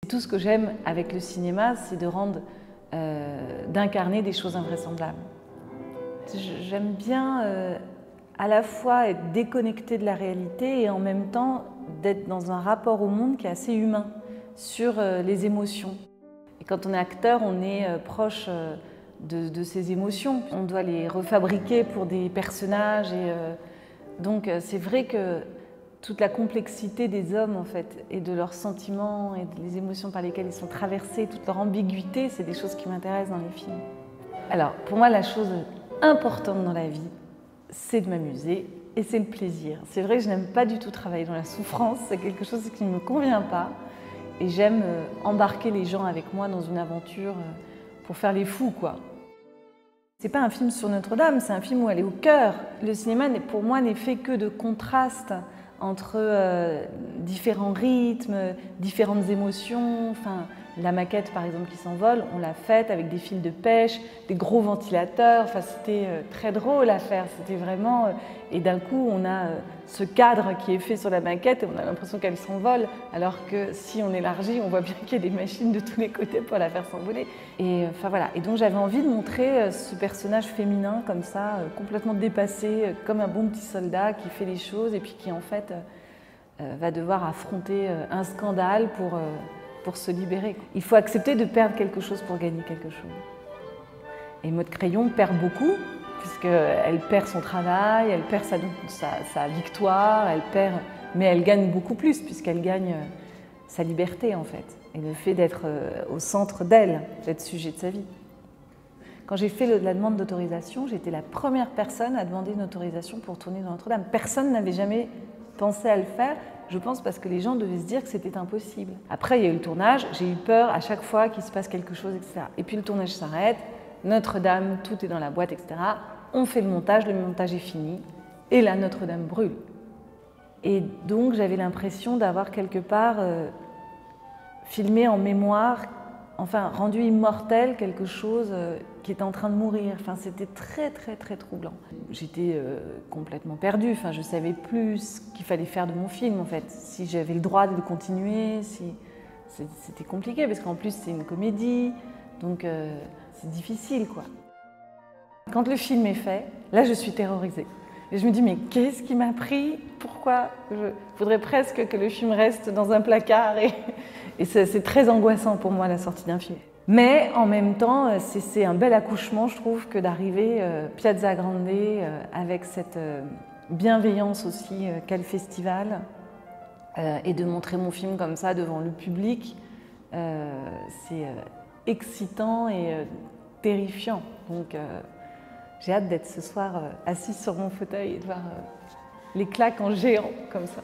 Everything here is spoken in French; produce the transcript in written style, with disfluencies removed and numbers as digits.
Tout ce que j'aime avec le cinéma, c'est d'incarner des choses invraisemblables. J'aime bien à la fois être déconnectée de la réalité et en même temps d'être dans un rapport au monde qui est assez humain sur les émotions. Et quand on est acteur, on est proche de ces émotions. On doit les refabriquer pour des personnages donc c'est vrai que toute la complexité des hommes en fait, et de leurs sentiments et des émotions par lesquelles ils sont traversés, toute leur ambiguïté, c'est des choses qui m'intéressent dans les films. Alors pour moi, la chose importante dans la vie, c'est de m'amuser et c'est le plaisir. C'est vrai que je n'aime pas du tout travailler dans la souffrance, c'est quelque chose qui ne me convient pas et j'aime embarquer les gens avec moi dans une aventure pour faire les fous quoi. C'est pas un film sur Notre-Dame, c'est un film où elle est au cœur. Le cinéma, pour moi, n'est fait que de contrastes entre différents rythmes, différentes émotions. Enfin, la maquette, par exemple, qui s'envole, on l'a faite avec des fils de pêche, des gros ventilateurs. Enfin, c'était très drôle à faire. C'était vraiment... Et d'un coup, on a ce cadre qui est fait sur la maquette et on a l'impression qu'elle s'envole, alors que si on élargit, on voit bien qu'il y a des machines de tous les côtés pour la faire s'envoler. Et enfin voilà. Et donc j'avais envie de montrer ce personnage féminin comme ça, complètement dépassé, comme un bon petit soldat qui fait les choses et puis qui en fait va devoir affronter un scandale pour se libérer. Il faut accepter de perdre quelque chose pour gagner quelque chose. Et Maud Crayon perd beaucoup, puisqu'elle perd son travail, elle perd sa victoire, mais elle gagne beaucoup plus, puisqu'elle gagne sa liberté en fait, et le fait d'être au centre d'elle, d'être sujet de sa vie. Quand j'ai fait la demande d'autorisation, j'étais la première personne à demander une autorisation pour tourner dans Notre-Dame. Personne n'avait jamais pensé à le faire, je pense parce que les gens devaient se dire que c'était impossible. Après, il y a eu le tournage, j'ai eu peur à chaque fois qu'il se passe quelque chose, etc. Et puis le tournage s'arrête, Notre-Dame, tout est dans la boîte, etc. On fait le montage est fini, et là, Notre-Dame brûle. Et donc, j'avais l'impression d'avoir quelque part filmé en mémoire, enfin, rendu immortel quelque chose qui était en train de mourir. Enfin, c'était très, très, très troublant. J'étais complètement perdue, enfin, je ne savais plus ce qu'il fallait faire de mon film, en fait. Si j'avais le droit de le continuer, c'était compliqué, parce qu'en plus, c'est une comédie, donc c'est difficile, quoi. Quand le film est fait, là, je suis terrorisée. Et je me dis, mais qu'est-ce qui m'a pris? Pourquoi? Je voudrais presque que le film reste dans un placard. Et c'est très angoissant pour moi, la sortie d'un film. Mais en même temps, c'est un bel accouchement, je trouve, que d'arriver Piazza Grande avec cette bienveillance aussi qu'a le festival et de montrer mon film comme ça devant le public. C'est excitant et terrifiant. Donc, j'ai hâte d'être ce soir assise sur mon fauteuil et de voir les claques en géant comme ça.